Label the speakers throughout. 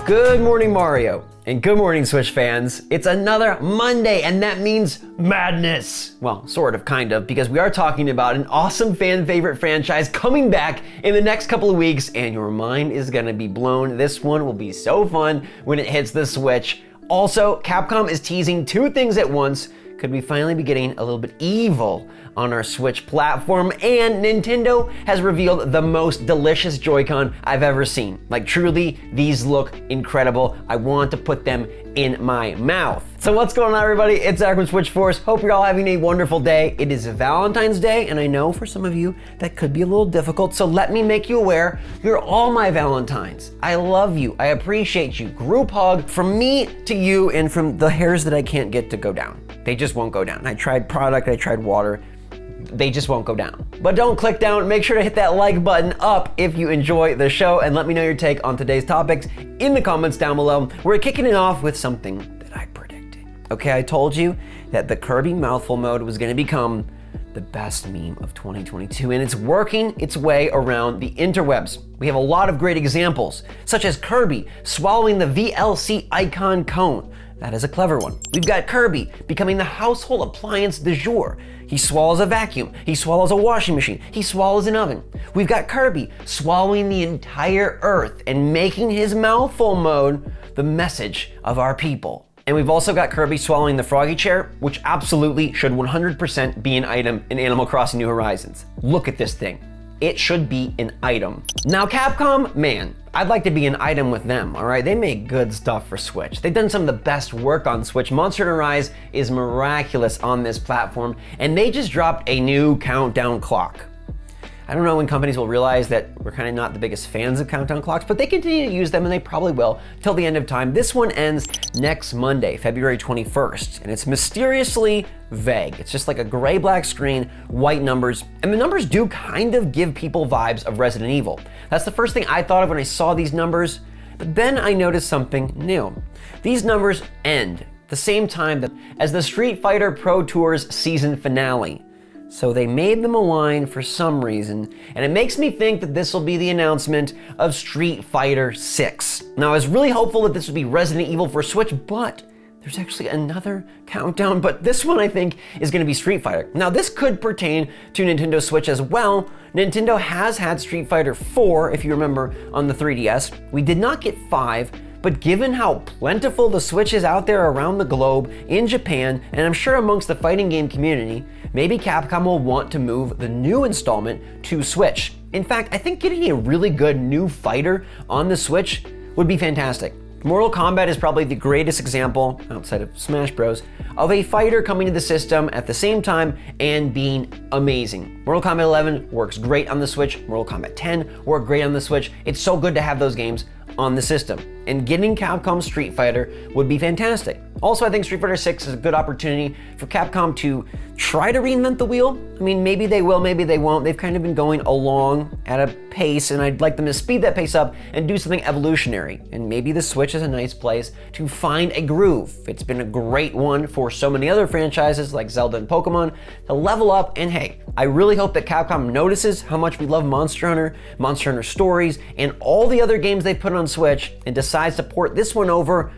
Speaker 1: Good morning, Mario, and good morning, Switch fans. It's another Monday, and that means madness. Well, sort of, kind of, because we are talking about an awesome fan favorite franchise coming back in the next couple of weeks, and your mind is gonna be blown. This one will be so fun when it hits the Switch. Also, Capcom is teasing two things at once. Could we finally be getting a little bit evil on our Switch platform? And Nintendo has revealed the most delicious Joy-Con I've ever seen. Like truly, these look incredible. I want to put them in my mouth. So what's going on, everybody? It's Zach from SwitchForce. Hope you're all having a wonderful day. It is Valentine's Day, and I know for some of you that could be a little difficult, so let me make you aware, you're all my Valentines. I love you, I appreciate you. Group hug from me to you and from the hairs that I can't get to go down. They just won't go down. I tried product, I tried water, they just won't go down. But don't click down, make sure to hit that like button up if you enjoy the show, and let me know your take on today's topics in the comments down below. We're kicking it off with something that I predicted. Okay, I told you that the Kirby mouthful mode was gonna become the best meme of 2022, and it's working its way around the interwebs. We have a lot of great examples, such as Kirby swallowing the VLC icon cone. That is a clever one. We've got Kirby becoming the household appliance du jour. He swallows a vacuum, he swallows a washing machine, he swallows an oven. We've got Kirby swallowing the entire earth and making his mouthful mode the message of our people. And we've also got Kirby swallowing the froggy chair, which absolutely should 100% be an item in Animal Crossing New Horizons. Look at this thing. It should be an item. Now Capcom, man, I'd like to be an item with them, all right? They make good stuff for Switch. They've done some of the best work on Switch. Monster Hunter Rise is miraculous on this platform, and they just dropped a new countdown clock. I don't know when companies will realize that we're kind of not the biggest fans of countdown clocks, but they continue to use them, and they probably will till the end of time. This one ends next Monday, February 21st, and it's mysteriously vague. It's just like a gray-black screen, white numbers, and the numbers do kind of give people vibes of Resident Evil. That's the first thing I thought of when I saw these numbers, but then I noticed something new. These numbers end the same time as the Street Fighter Pro Tour's season finale. So they made them align for some reason, and it makes me think that this will be the announcement of Street Fighter 6. Now, I was really hopeful that this would be Resident Evil for Switch, but there's actually another countdown, but this one I think is gonna be Street Fighter. Now, this could pertain to Nintendo Switch as well. Nintendo has had Street Fighter 4, if you remember, on the 3DS. We did not get 5, but given how plentiful the Switch is out there around the globe, in Japan, and I'm sure amongst the fighting game community, maybe Capcom will want to move the new installment to Switch. In fact, I think getting a really good new fighter on the Switch would be fantastic. Mortal Kombat is probably the greatest example, outside of Smash Bros, of a fighter coming to the system at the same time and being amazing. Mortal Kombat 11 works great on the Switch, Mortal Kombat 10 worked great on the Switch. It's so good to have those games on the system, and getting Capcom Street Fighter would be fantastic. Also, I think Street Fighter 6 is a good opportunity for Capcom to try to reinvent the wheel. I mean, maybe they will, maybe they won't. They've kind of been going along at a pace, and I'd like them to speed that pace up and do something evolutionary. And maybe the Switch is a nice place to find a groove. It's been a great one for so many other franchises like Zelda and Pokemon to level up, and hey, I really hope that Capcom notices how much we love Monster Hunter Stories, and all the other games they've put on Switch, and decides to port this one over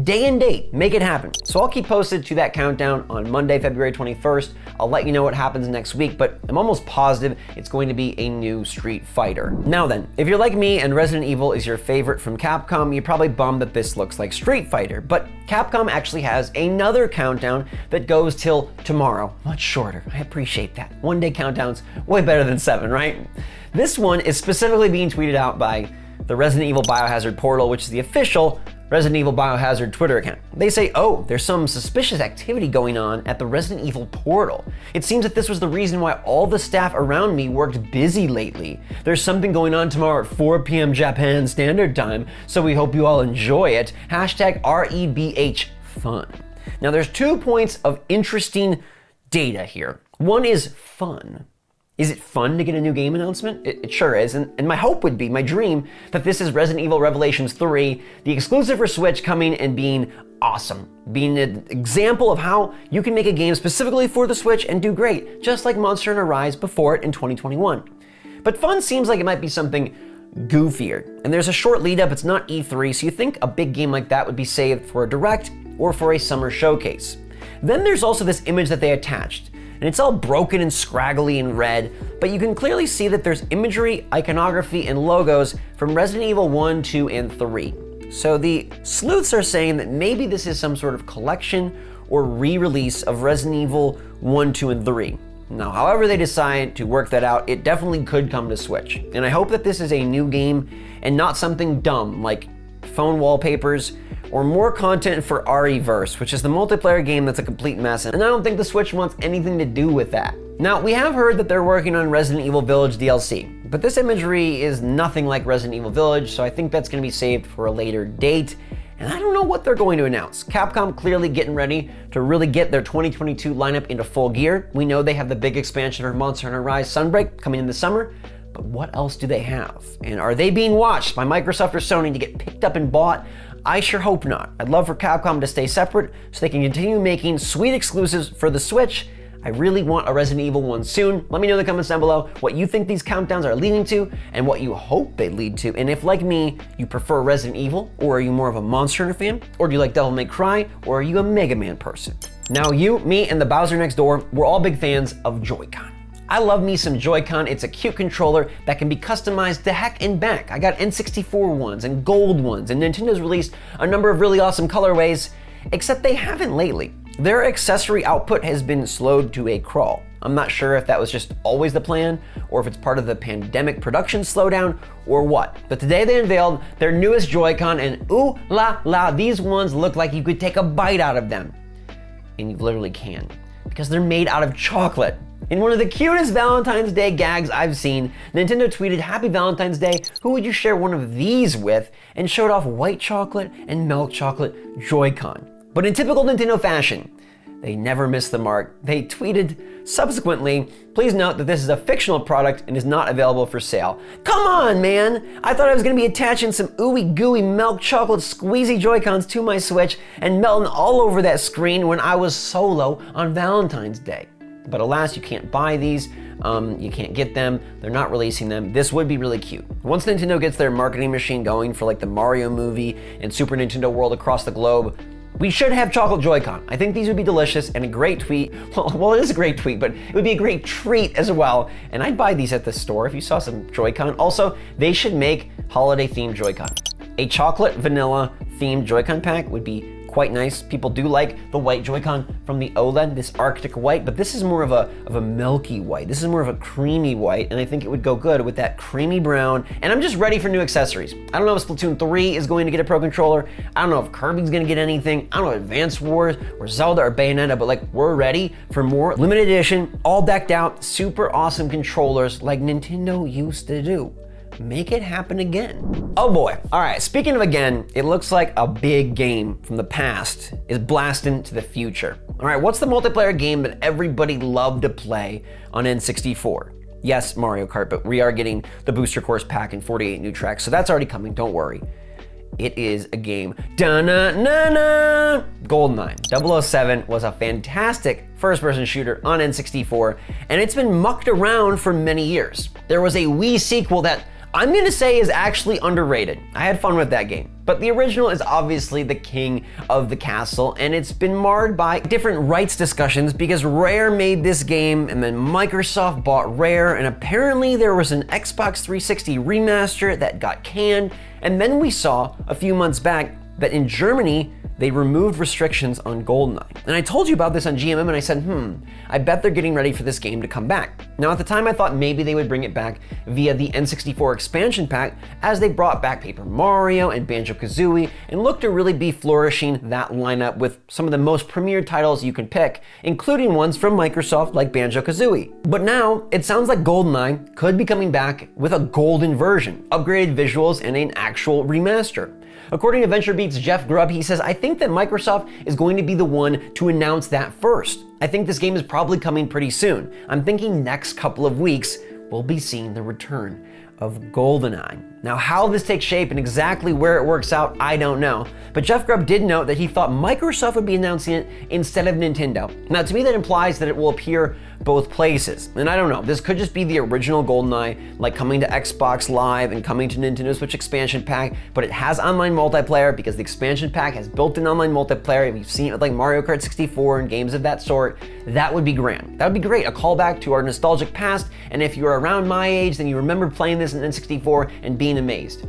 Speaker 1: day and date, make it happen. So I'll keep posted to that countdown on Monday, February 21st. I'll let you know what happens next week, but I'm almost positive it's going to be a new Street Fighter. Now then, if you're like me and Resident Evil is your favorite from Capcom, you're probably bummed that this looks like Street Fighter, but Capcom actually has another countdown that goes till tomorrow. Much shorter, I appreciate that. 1 day countdowns, way better than 7, right? This one is specifically being tweeted out by the Resident Evil Biohazard portal, which is the official Resident Evil Biohazard Twitter account. They say, oh, there's some suspicious activity going on at the Resident Evil portal. It seems that this was the reason why all the staff around me worked busy lately. There's something going on tomorrow at 4 p.m. Japan Standard Time, so we hope you all enjoy it. Hashtag REBH fun. Now there's 2 points of interesting data here. One is fun. Is it fun to get a new game announcement? It sure is, and my hope would be, my dream, that this is Resident Evil Revelations 3, the exclusive for Switch, coming and being awesome. Being an example of how you can make a game specifically for the Switch and do great, just like Monster Hunter Rise before it in 2021. But fun seems like it might be something goofier. And there's a short lead up, it's not E3, so you think a big game like that would be saved for a direct or for a summer showcase. Then there's also this image that they attached, and it's all broken and scraggly and red, but you can clearly see that there's imagery, iconography, and logos from Resident Evil 1, 2, and 3. So the sleuths are saying that maybe this is some sort of collection or re-release of Resident Evil 1, 2, and 3. Now, however they decide to work that out, it definitely could come to Switch. And I hope that this is a new game and not something dumb like phone wallpapers or more content for RE-verse, which is the multiplayer game that's a complete mess, and I don't think the Switch wants anything to do with that. Now, we have heard that they're working on Resident Evil Village DLC, but this imagery is nothing like Resident Evil Village, so I think that's going to be saved for a later date, and I don't know what they're going to announce. Capcom clearly getting ready to really get their 2022 lineup into full gear. We know they have the big expansion for Monster Hunter Rise Sunbreak coming in the summer, but what else do they have? And are they being watched by Microsoft or Sony to get picked up and bought? I sure hope not. I'd love for Capcom to stay separate so they can continue making sweet exclusives for the Switch. I really want a Resident Evil 1 soon. Let me know in the comments down below what you think these countdowns are leading to and what you hope they lead to. And if, like me, you prefer Resident Evil, or are you more of a Monster Hunter fan, or do you like Devil May Cry, or are you a Mega Man person? Now you, me, and the Bowser next door, we're all big fans of Joy-Con. I love me some Joy-Con. It's a cute controller that can be customized to heck and back. I got N64 ones and gold ones, and Nintendo's released a number of really awesome colorways, except they haven't lately. Their accessory output has been slowed to a crawl. I'm not sure if that was just always the plan, or if it's part of the pandemic production slowdown, or what. But today they unveiled their newest Joy-Con, and ooh la la, these ones look like you could take a bite out of them. And you literally can, because they're made out of chocolate. In one of the cutest Valentine's Day gags I've seen, Nintendo tweeted, "Happy Valentine's Day, who would you share one of these with?" and showed off white chocolate and milk chocolate Joy-Con. But in typical Nintendo fashion, they never missed the mark. They tweeted subsequently, "Please note that this is a fictional product and is not available for sale." Come on, man! I thought I was gonna be attaching some ooey gooey milk chocolate squeezy Joy-Cons to my Switch and melting all over that screen when I was solo on Valentine's Day. But alas, you can't buy these, you can't get them, they're not releasing them. This would be really cute. Once Nintendo gets their marketing machine going for like the Mario movie and Super Nintendo World across the globe, we should have chocolate Joy-Con. I think these would be delicious and a great tweet. Well, it is a great tweet, but it would be a great treat as well. And I'd buy these at the store if you saw some Joy-Con. Also, they should make holiday themed Joy-Con. A chocolate vanilla themed Joy-Con pack would be quite nice. People do like the white Joy-Con from the OLED, this Arctic white, but this is more of a milky white. This is more of a creamy white, and I think it would go good with that creamy brown. And I'm just ready for new accessories. I don't know if Splatoon 3 is going to get a Pro Controller. I don't know if Kirby's gonna get anything. I don't know if Advance Wars or Zelda or Bayonetta, but like, we're ready for more limited edition, all decked out, super awesome controllers like Nintendo used to do. Make it happen again. Oh boy. All right, speaking of again, it looks like a big game from the past is blasting to the future. All right, what's the multiplayer game that everybody loved to play on N64? Yes, Mario Kart, but we are getting the Booster Course pack and 48 new tracks, so that's already coming, don't worry. It is a game. Da-na-na-na! Goldeneye 007 was a fantastic first-person shooter on N64, and it's been mucked around for many years. There was a Wii sequel that I'm gonna say is actually underrated. I had fun with that game. But the original is obviously the king of the castle, and it's been marred by different rights discussions because Rare made this game and then Microsoft bought Rare, and apparently there was an Xbox 360 remaster that got canned, and then we saw a few months back that in Germany, they removed restrictions on Goldeneye. And I told you about this on GMM and I said, I bet they're getting ready for this game to come back. Now at the time I thought maybe they would bring it back via the N64 expansion pack as they brought back Paper Mario and Banjo-Kazooie and looked to really be flourishing that lineup with some of the most premier titles you can pick, including ones from Microsoft like Banjo-Kazooie. But now it sounds like Goldeneye could be coming back with a golden version, upgraded visuals and an actual remaster. According to VentureBeat's Jeff Grubb, he says, "I think that Microsoft is going to be the one to announce that first. I think this game is probably coming pretty soon. I'm thinking next couple of weeks, we'll be seeing the return of Goldeneye. Now, how this takes shape and exactly where it works out, I don't know. But Jeff Grubb did note that he thought Microsoft would be announcing it instead of Nintendo. Now, to me, that implies that it will appear both places. And I don't know, this could just be the original Goldeneye, like coming to Xbox Live and coming to Nintendo Switch expansion pack, but it has online multiplayer because the expansion pack has built-in online multiplayer. If you've seen it with like Mario Kart 64 and games of that sort, that would be grand. That would be great, a callback to our nostalgic past, and if you're around my age, then you remember playing this in N64 and being amazed.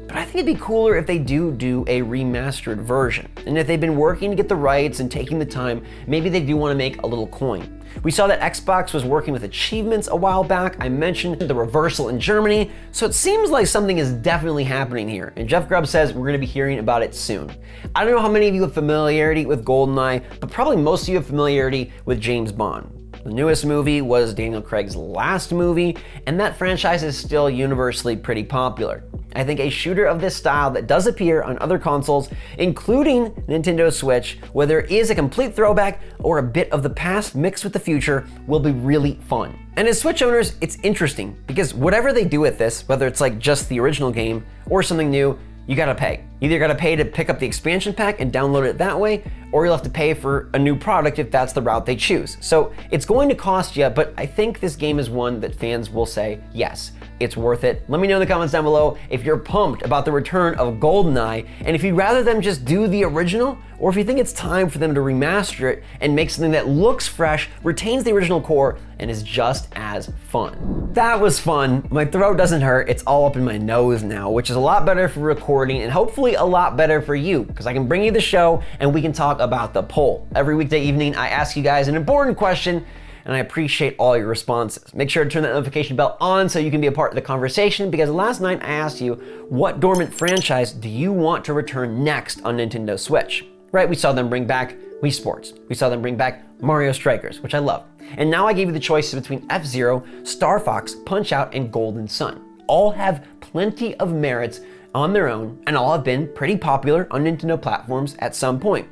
Speaker 1: But I think it'd be cooler if they do a remastered version. And if they've been working to get the rights and taking the time, maybe they do want to make a little coin. We saw that Xbox was working with achievements a while back. I mentioned the reversal in Germany, so it seems like something is definitely happening here. And Jeff Grubb says we're going to be hearing about it soon. I don't know how many of you have familiarity with Goldeneye, but probably most of you have familiarity with James Bond. The newest movie was Daniel Craig's last movie, and that franchise is still universally pretty popular. I think a shooter of this style that does appear on other consoles, including Nintendo Switch, whether it is a complete throwback or a bit of the past mixed with the future, will be really fun. And as Switch owners, it's interesting because whatever they do with this, whether it's like just the original game or something new, you gotta pay. Either you gotta pay to pick up the expansion pack and download it that way, or you'll have to pay for a new product if that's the route they choose. So it's going to cost you, but I think this game is one that fans will say, yes, it's worth it. Let me know in the comments down below if you're pumped about the return of Goldeneye, and if you'd rather them just do the original, or if you think it's time for them to remaster it and make something that looks fresh, retains the original core, and is just as fun. That was fun. My throat doesn't hurt. It's all up in my nose now, which is a lot better for recording and hopefully a lot better for you, because I can bring you the show and we can talk about the poll. Every weekday evening, I ask you guys an important question, and I appreciate all your responses. Make sure to turn that notification bell on so you can be a part of the conversation, because last night I asked you, what Dormant franchise do you want to return next on Nintendo Switch? Right, we saw them bring back Wii Sports. We saw them bring back Mario Strikers, which I love. And now I gave you the choices between F-Zero, Star Fox, Punch-Out, and Golden Sun. All have plenty of merits on their own, and all have been pretty popular on Nintendo platforms at some point.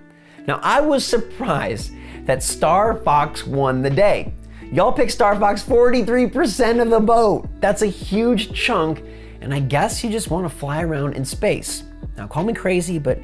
Speaker 1: Now, I was surprised that Star Fox won the day. Y'all picked Star Fox 43% of the vote. That's a huge chunk, and I guess you just want to fly around in space. Now, call me crazy, but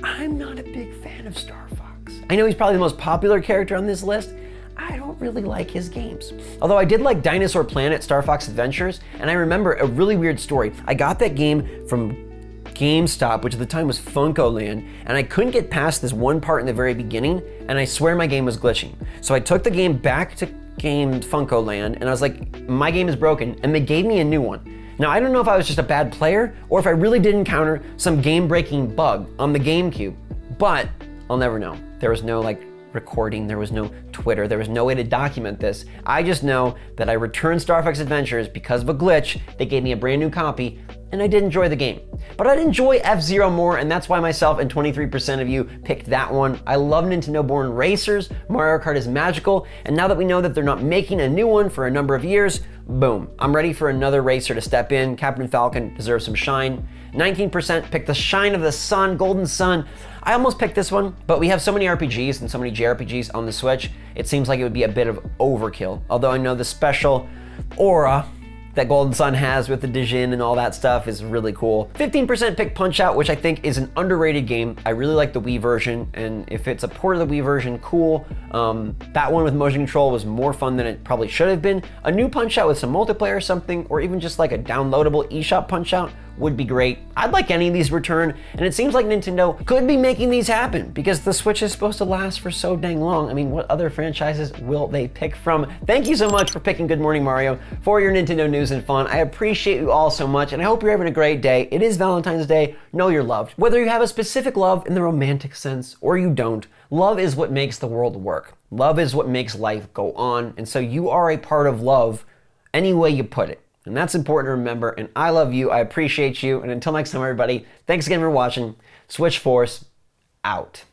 Speaker 1: I'm not a big fan of Star Fox. I know he's probably the most popular character on this list. I don't really like his games. Although I did like Dinosaur Planet Star Fox Adventures, and I remember a really weird story. I got that game from GameStop, which at the time was Funko Land, and I couldn't get past this one part in the very beginning, and I swear my game was glitching. So I took the game back to Funko Land, and I was like, my game is broken, and they gave me a new one. Now, I don't know if I was just a bad player, or if I really did encounter some game-breaking bug on the GameCube, but I'll never know. There was no recording, there was no Twitter, there was no way to document this. I just know that I returned Star Fox Adventures because of a glitch. They gave me a brand new copy, and I did enjoy the game. But I'd enjoy F-Zero more, and that's why myself and 23% of you picked that one. I love Nintendo-born racers. Mario Kart is magical, and now that we know that they're not making a new one for a number of years, boom, I'm ready for another racer to step in. Captain Falcon deserves some shine. 19% picked the Shine of the Sun, Golden Sun. I almost picked this one, but we have so many RPGs and so many JRPGs on the Switch, it seems like it would be a bit of overkill. Although I know the special aura that Golden Sun has with the Dijin and all that stuff is really cool. 15% picked Punch-Out, which I think is an underrated game. I really like the Wii version, and if it's a port of the Wii version, cool. That one with motion control was more fun than it probably should have been. A new Punch-Out with some multiplayer or something, or even just like a downloadable eShop Punch-Out would be great. I'd like any of these return, and it seems like Nintendo could be making these happen because the Switch is supposed to last for so dang long. I mean, what other franchises will they pick from? Thank you so much for picking Good Morning Mario for your Nintendo news and fun. I appreciate you all so much, and I hope you're having a great day. It is Valentine's Day. Know you're loved. Whether you have a specific love in the romantic sense or you don't, love is what makes the world work. Love is what makes life go on, and so you are a part of love any way you put it. And that's important to remember, and I love you, I appreciate you, and until next time, everybody, thanks again for watching. SwitchForce, out.